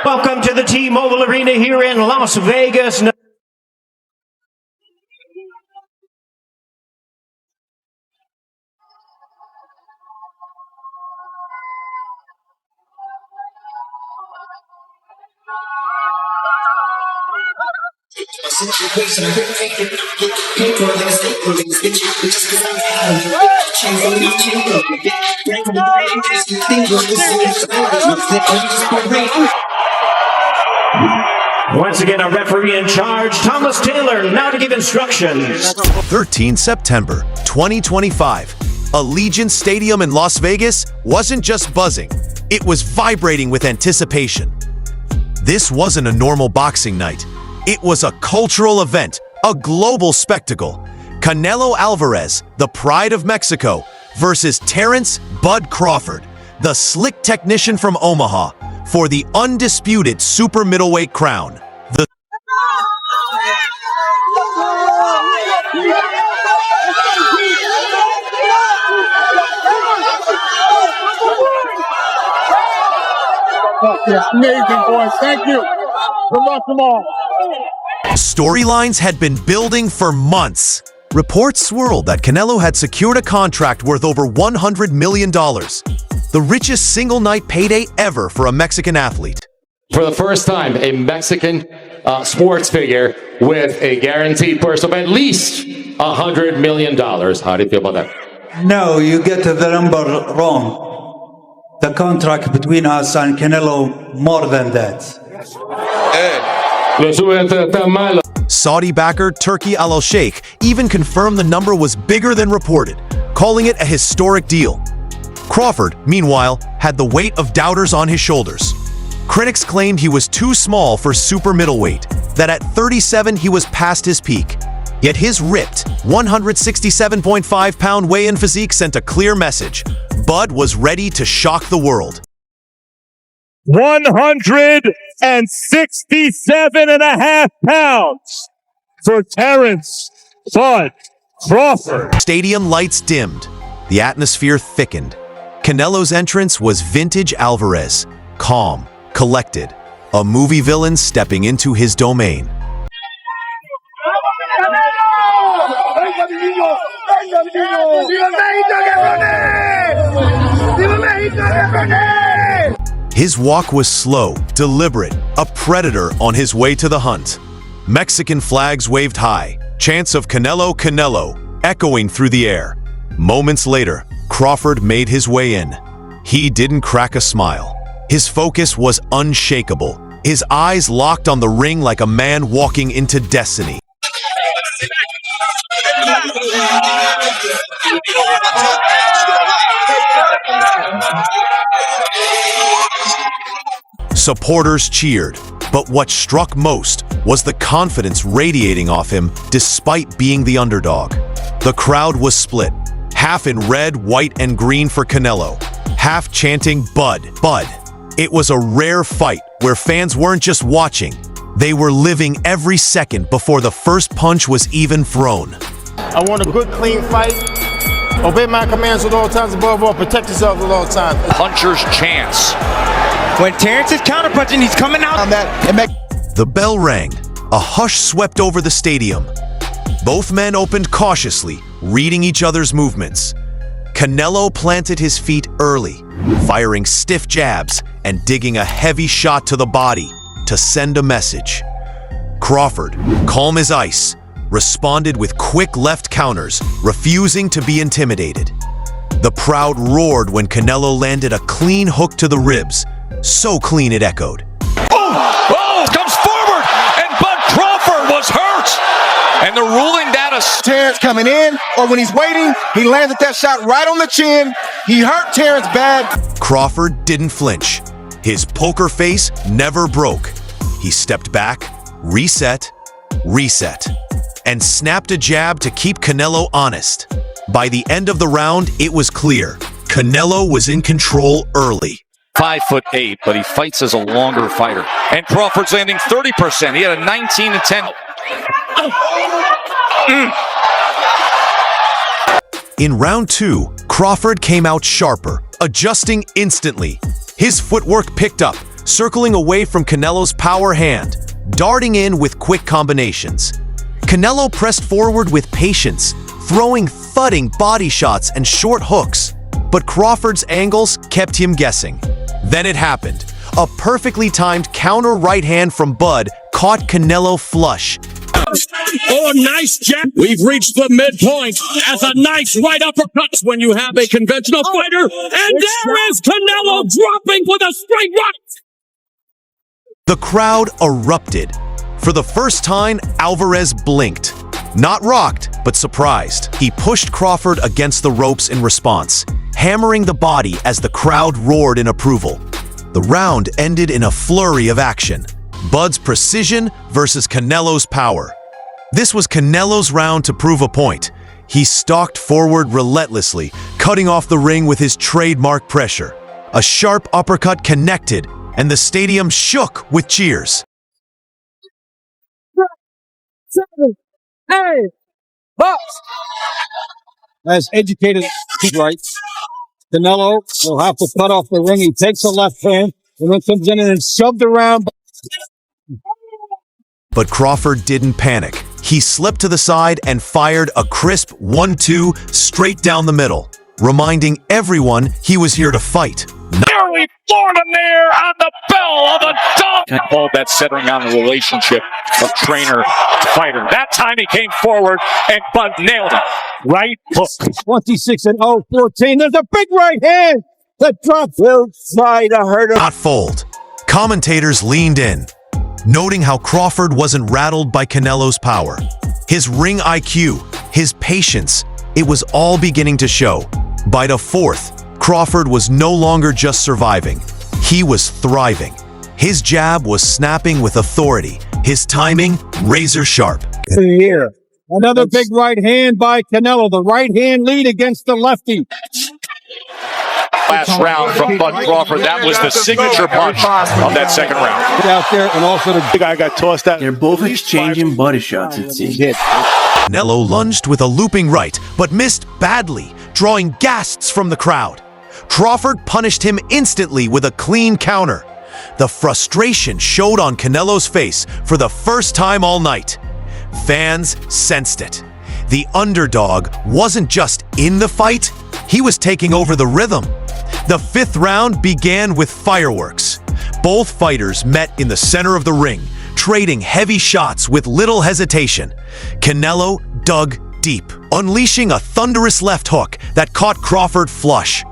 Welcome to the T-Mobile Arena here in Las Vegas. Once again, our referee in charge, Thomas Taylor, now to give instructions. 13 September 2025. Allegiant Stadium in Las Vegas wasn't just buzzing, it was vibrating with anticipation. This wasn't a normal boxing night. It was a cultural event, a global spectacle. Canelo Alvarez, the pride of Mexico, versus Terence "Bud" Crawford, the slick technician from Omaha, for the undisputed super middleweight crown. Amazing, boys. Thank you. Good luck tomorrow. Storylines had been building for months. Reports swirled that Canelo had secured a contract worth over $100 million, the richest single-night payday ever for a Mexican athlete. For the first time, a Mexican sports figure with a guaranteed purse of at least $100 million. How do you feel about that? No, you get the number wrong. The contract between us and Canelo more than that. Saudi backer Turki Al Sheikh even confirmed the number was bigger than reported, calling it a historic deal. Crawford, meanwhile, had the weight of doubters on his shoulders. Critics claimed he was too small for super middleweight, that at 37 he was past his peak. Yet his ripped, 167.5-pound weigh-in physique sent a clear message. Bud was ready to shock the world. 167.5 pounds for Terence "Bud" Crawford. Stadium lights dimmed. The atmosphere thickened. Canelo's entrance was vintage Alvarez, calm, collected, a movie villain stepping into his domain. His walk was slow, deliberate, a predator on his way to the hunt. Mexican flags waved high, chants of "Canelo, Canelo" echoing through the air. Moments later, Crawford made his way in. He didn't crack a smile. His focus was unshakable, his eyes locked on the ring like a man walking into destiny. Supporters cheered, but what struck most was the confidence radiating off him despite being the underdog. The crowd was split, half in red, white, and green for Canelo, half chanting "Bud, Bud." It was a rare fight where fans weren't just watching, they were living every second before the first punch was even thrown. I want a good, clean fight. Obey my commands at all times, above all, protect yourself at all times. Puncher's chance. When Terence is counterpunching, he's coming out on that. The bell rang. A hush swept over the stadium. Both men opened cautiously, reading each other's movements. Canelo planted his feet early, firing stiff jabs and digging a heavy shot to the body to send a message. Crawford, calm as ice, responded with quick left counters, refusing to be intimidated. The crowd roared when Canelo landed a clean hook to the ribs, so clean it echoed. Comes forward, and Bud Crawford was hurt. And the ruling data. Terence coming in, or when he's waiting, he landed that shot right on the chin. He hurt Terence bad. Crawford didn't flinch. His poker face never broke. He stepped back, reset, and snapped a jab to keep Canelo honest. By the end of the round, it was clear. Canelo was in control early. 5'8", but he fights as a longer fighter. And Crawford's landing 30%. He had a 19-10. In round two, Crawford came out sharper, adjusting instantly. His footwork picked up, circling away from Canelo's power hand, darting in with quick combinations. Canelo pressed forward with patience, throwing thudding body shots and short hooks, but Crawford's angles kept him guessing. Then it happened. A perfectly timed counter right hand from Bud caught Canelo flush. Oh, nice jab. We've reached the midpoint as a nice right uppercut when you have a conventional fighter. And there is Canelo dropping with a straight right. The crowd erupted. For the first time, Alvarez blinked. Not rocked, but surprised. He pushed Crawford against the ropes in response, hammering the body as the crowd roared in approval. The round ended in a flurry of action. Bud's precision versus Canelo's power. This was Canelo's round to prove a point. He stalked forward relentlessly, cutting off the ring with his trademark pressure. A sharp uppercut connected, and the stadium shook with cheers. 7, 8, box. As educated rights, Canelo will have to cut off the ring. He takes the left hand and then comes in and is shoved around. But Crawford didn't panic. He slipped to the side and fired a crisp 1-2 straight down the middle, reminding everyone he was here to fight. Nearly floored him there on the bell of the dog. Called that centering on the relationship of trainer to fighter. That time he came forward and Bud nailed it. Right hook. 26-0-14. There's a big right hand that drops. Will try to hurt him. Not fold. Commentators leaned in, noting how Crawford wasn't rattled by Canelo's power. His ring IQ, his patience, it was all beginning to show. By the fourth, Crawford was no longer just surviving. He was thriving. His jab was snapping with authority. His timing, razor sharp. Here. Another big right hand by Canelo. The right hand lead against the lefty. Last round from Bud Crawford. That was the signature punch of that second round. Out there, and also the guy got tossed out. They're both exchanging body shots, it seems. Canelo lunged with a looping right, but missed badly, drawing gasps from the crowd. Crawford punished him instantly with a clean counter. The frustration showed on Canelo's face for the first time all night. Fans sensed it. The underdog wasn't just in the fight, he was taking over the rhythm. The fifth round began with fireworks. Both fighters met in the center of the ring, trading heavy shots with little hesitation. Canelo dug deep, unleashing a thunderous left hook that caught Crawford flush.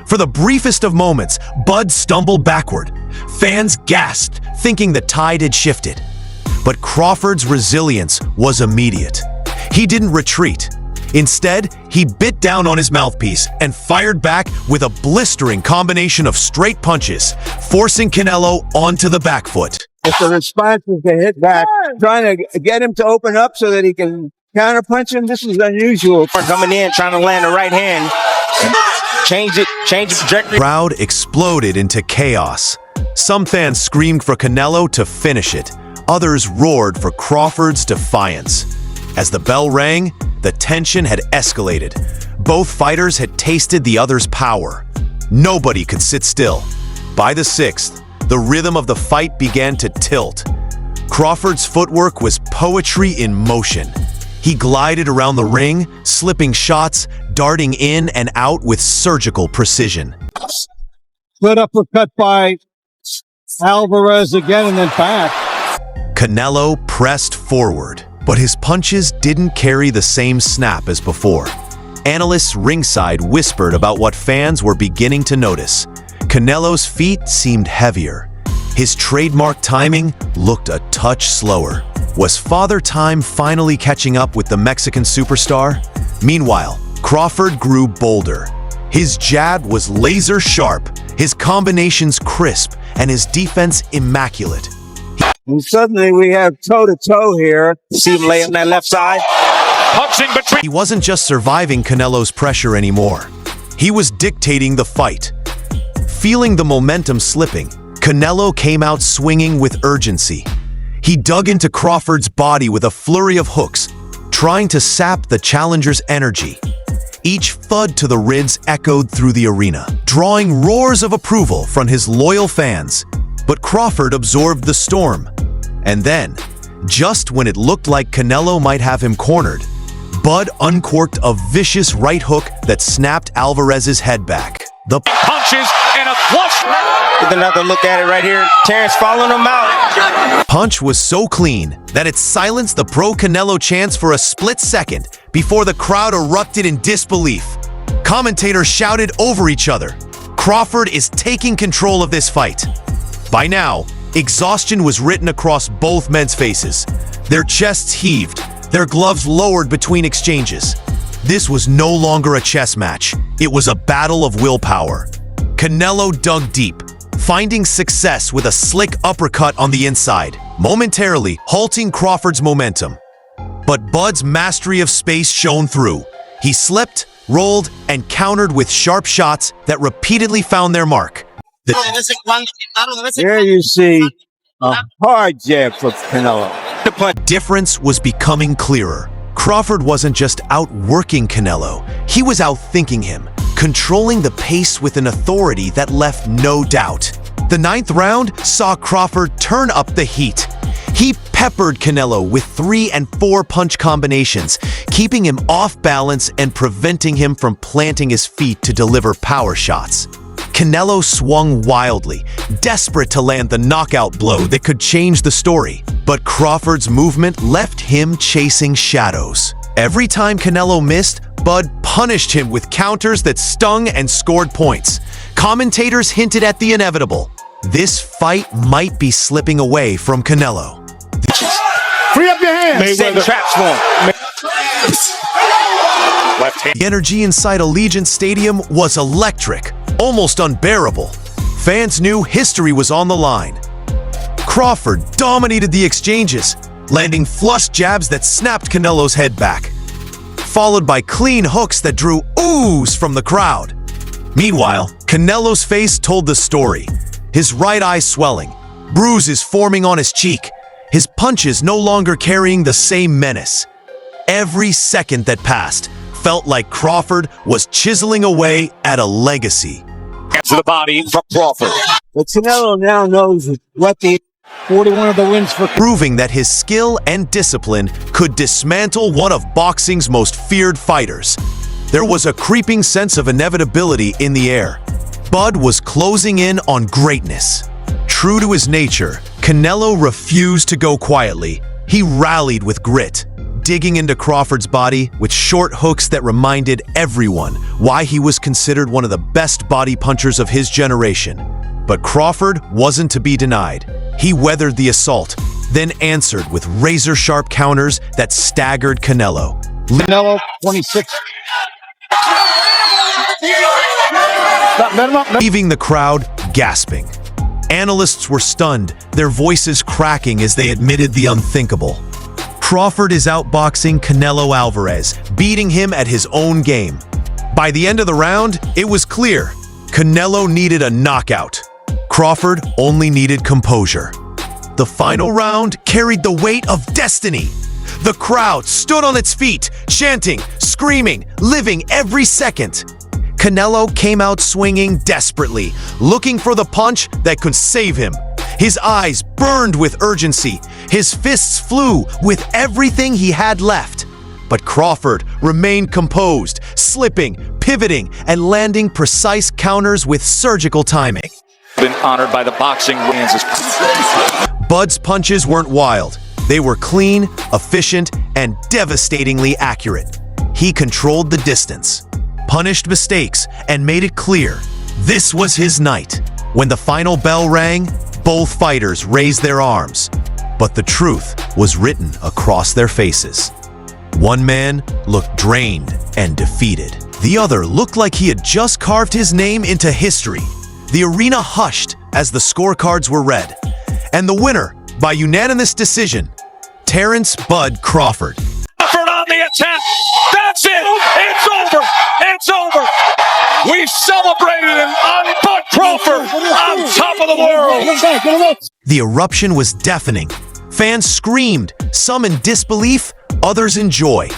For the briefest of moments, Bud stumbled backward. Fans gasped, thinking the tide had shifted. But Crawford's resilience was immediate. He didn't retreat. Instead, he bit down on his mouthpiece and fired back with a blistering combination of straight punches, forcing Canelo onto the back foot. If the response is to hit back, trying to get him to open up so that he can counterpunch him, this is unusual. Coming in, trying to land the right hand. Change the trajectory. The crowd exploded into chaos. Some fans screamed for Canelo to finish it. Others roared for Crawford's defiance. As the bell rang, the tension had escalated. Both fighters had tasted the other's power. Nobody could sit still. By the sixth, the rhythm of the fight began to tilt. Crawford's footwork was poetry in motion. He glided around the ring, slipping shots, darting in and out with surgical precision. split uppercut by Alvarez again and then back. Canelo pressed forward, but his punches didn't carry the same snap as before. Analysts ringside whispered about what fans were beginning to notice. Canelo's feet seemed heavier. His trademark timing looked a touch slower. Was Father Time finally catching up with the Mexican superstar? Meanwhile, Crawford grew bolder. His jab was laser sharp, his combinations crisp, and his defense immaculate. And suddenly we have toe-to-toe here. See him lay on that left side. Punching between. He wasn't just surviving Canelo's pressure anymore. He was dictating the fight. Feeling the momentum slipping, Canelo came out swinging with urgency. He dug into Crawford's body with a flurry of hooks, trying to sap the challenger's energy. Each thud to the ribs echoed through the arena, drawing roars of approval from his loyal fans. But Crawford absorbed the storm. And then, just when it looked like Canelo might have him cornered, Bud uncorked a vicious right hook that snapped Alvarez's head back. The punches and a flush. With another look at it right here. Terence following him out. punch was so clean that it silenced the pro-Canelo chants for a split second before the crowd erupted in disbelief. Commentators shouted over each other. Crawford is taking control of this fight. By now, exhaustion was written across both men's faces. Their chests heaved, their gloves lowered between exchanges. This was no longer a chess match. It was a battle of willpower. Canelo dug deep, finding success with a slick uppercut on the inside, momentarily halting Crawford's momentum. But Bud's mastery of space shone through. He slipped, rolled, and countered with sharp shots that repeatedly found their mark. There you see a hard jab for Canelo. The difference was becoming clearer. Crawford wasn't just outworking Canelo, he was outthinking him, controlling the pace with an authority that left no doubt. The 9th round saw Crawford turn up the heat. He peppered Canelo with 3 and 4 punch combinations, keeping him off balance and preventing him from planting his feet to deliver power shots. Canelo swung wildly, desperate to land the knockout blow that could change the story. But Crawford's movement left him chasing shadows. Every time Canelo missed, Bud punished him with counters that stung and scored points. Commentators hinted at the inevitable. This fight might be slipping away from Canelo. Free up your hands. Setting traps for him. Left hand. The energy inside Allegiant Stadium was electric, almost unbearable. Fans knew history was on the line. Crawford dominated the exchanges, landing flush jabs that snapped Canelo's head back, followed by clean hooks that drew oohs from the crowd. Meanwhile, Canelo's face told the story. His right eye swelling, bruises forming on his cheek, his punches no longer carrying the same menace. Every second that passed felt like Crawford was chiseling away at a legacy. To the body from Crawford. But Canelo now knows what the 41 of the wins for Proving that his skill and discipline could dismantle one of boxing's most feared fighters. There was a creeping sense of inevitability in the air. Bud was closing in on greatness. True to his nature, Canelo refused to go quietly. He rallied with grit, digging into Crawford's body with short hooks that reminded everyone why he was considered one of the best body punchers of his generation. But Crawford wasn't to be denied. He weathered the assault, then answered with razor-sharp counters that staggered Canelo. Canelo, 26. Leaving the crowd gasping. Analysts were stunned, their voices cracking as they admitted the unthinkable. Crawford is outboxing Canelo Alvarez, beating him at his own game. By the end of the round, it was clear. Canelo needed a knockout. Crawford only needed composure. The final round carried the weight of destiny. The crowd stood on its feet, chanting, screaming, living every second. Canelo came out swinging desperately, looking for the punch that could save him. His eyes burned with urgency. His fists flew with everything he had left. But Crawford remained composed, slipping, pivoting, and landing precise counters with surgical timing. Been honored by the boxing wins. Bud's punches weren't wild. They were clean, efficient, and devastatingly accurate. He controlled the distance, punished mistakes, and made it clear this was his night. When the final bell rang, both fighters raised their arms, but the truth was written across their faces. One man looked drained and defeated. The other looked like he had just carved his name into history. The arena hushed as the scorecards were read, and the winner, by unanimous decision, Terence "Bud" Crawford. Crawford on the attack. That's it. It's over. It's over. We've celebrated him on Bud Crawford on top of the world. The eruption was deafening. Fans screamed, some in disbelief, others in joy.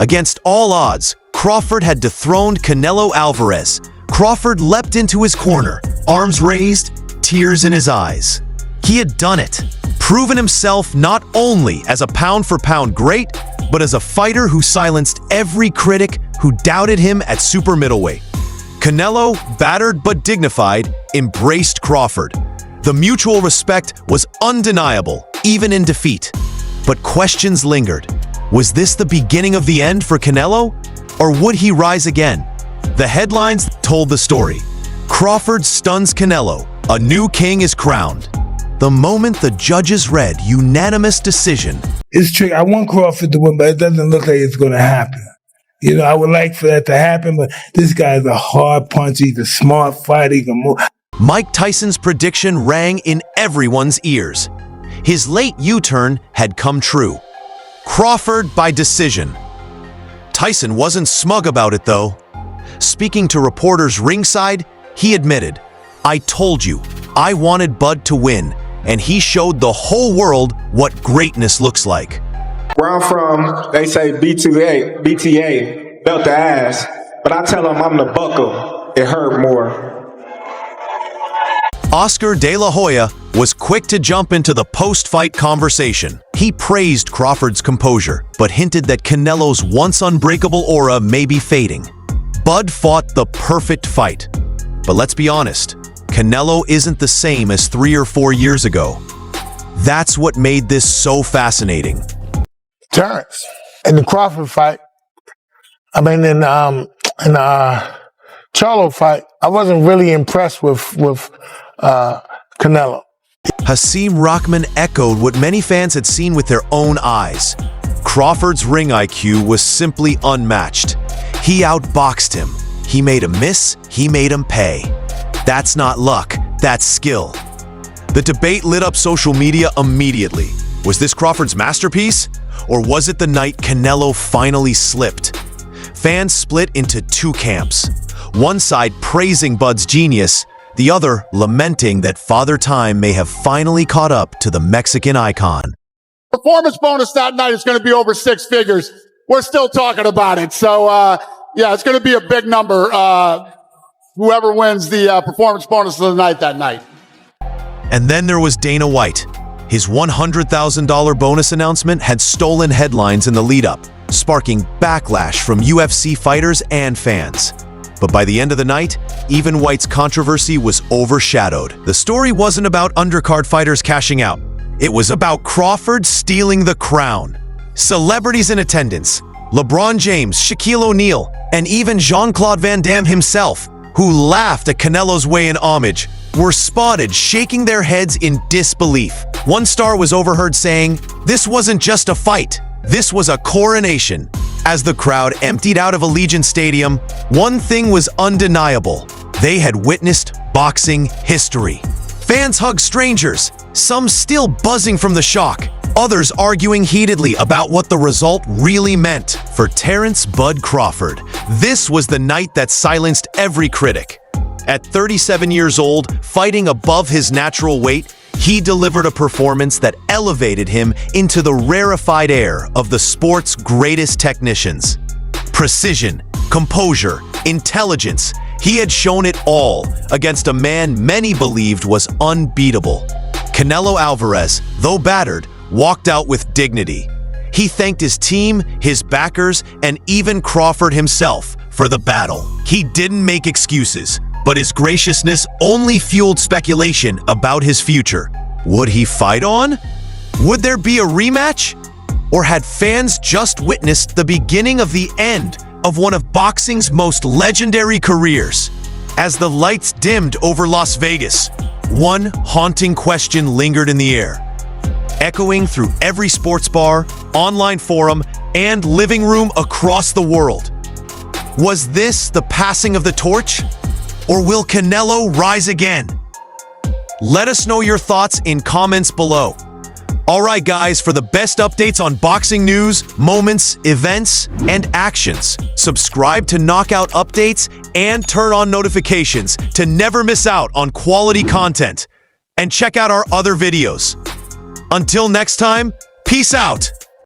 Against all odds, Crawford had dethroned Canelo Alvarez. Crawford leapt into his corner, arms raised, tears in his eyes. He had done it, proven himself not only as a pound-for-pound great, but as a fighter who silenced every critic who doubted him at super middleweight. Canelo, battered but dignified, embraced Crawford. The mutual respect was undeniable, even in defeat. But questions lingered. Was this the beginning of the end for Canelo? Or would he rise again? The headlines told the story. Crawford stuns Canelo. A new king is crowned. The moment the judges read unanimous decision. It's tricky. I want Crawford to win, but it doesn't look like it's going to happen. You know, I would like for that to happen, but this guy's a hard puncher. He's a smart fighter. He can move. Mike Tyson's prediction rang in everyone's ears. His late U-turn had come true. Crawford by decision. Tyson wasn't smug about it, though. Speaking to reporters ringside, he admitted, "I told you, I wanted Bud to win, and he showed the whole world what greatness looks like." Where I'm from, they say BTA, belt the ass, but I tell them I'm the buckle. It hurt more. Oscar De La Hoya was quick to jump into the post-fight conversation. He praised Crawford's composure, but hinted that Canelo's once unbreakable aura may be fading. Bud fought the perfect fight. But let's be honest, Canelo isn't the same as 3 or 4 years ago. That's what made this so fascinating. Terence, in the Crawford fight, in the Charlo fight, I wasn't really impressed with Canelo. Hasim Rahman echoed what many fans had seen with their own eyes. Crawford's ring IQ was simply unmatched. He outboxed him. He made him miss, he made him pay. That's not luck, that's skill. The debate lit up social media immediately. Was this Crawford's masterpiece? Or was it the night Canelo finally slipped? Fans split into two camps. One side praising Bud's genius, the other lamenting that Father Time may have finally caught up to the Mexican icon. Performance bonus that night is going to be over 6 figures. We're still talking about it. So, yeah, it's going to be a big number. Whoever wins the performance bonus of the night that night. And then there was Dana White. His $100,000 bonus announcement had stolen headlines in the lead-up, sparking backlash from UFC fighters and fans. But by the end of the night, even White's controversy was overshadowed. The story wasn't about undercard fighters cashing out. It was about Crawford stealing the crown. Celebrities in attendance, LeBron James, Shaquille O'Neal, and even Jean-Claude Van Damme himself, who laughed at Canelo's way in homage, were spotted shaking their heads in disbelief. One star was overheard saying, "This wasn't just a fight, this was a coronation." As the crowd emptied out of Allegiant Stadium, one thing was undeniable. They had witnessed boxing history. Fans hugged strangers, some still buzzing from the shock, others arguing heatedly about what the result really meant for Terence "Bud" Crawford. This was the night that silenced every critic. At 37 years old, fighting above his natural weight, he delivered a performance that elevated him into the rarefied air of the sport's greatest technicians. Precision, composure, intelligence, he had shown it all against a man many believed was unbeatable. Canelo Alvarez, though battered, walked out with dignity. He thanked his team, his backers, and even Crawford himself for the battle. He didn't make excuses, but his graciousness only fueled speculation about his future. Would he fight on? Would there be a rematch? Or had fans just witnessed the beginning of the end of one of boxing's most legendary careers? As the lights dimmed over Las Vegas, one haunting question lingered in the air, echoing through every sports bar, online forum, and living room across the world. Was this the passing of the torch? Or will Canelo rise again? Let us know your thoughts in comments below. Alright guys, for the best updates on boxing news, moments, events, and actions, subscribe to Knockout Updates and turn on notifications to never miss out on quality content. And check out our other videos. Until next time, peace out!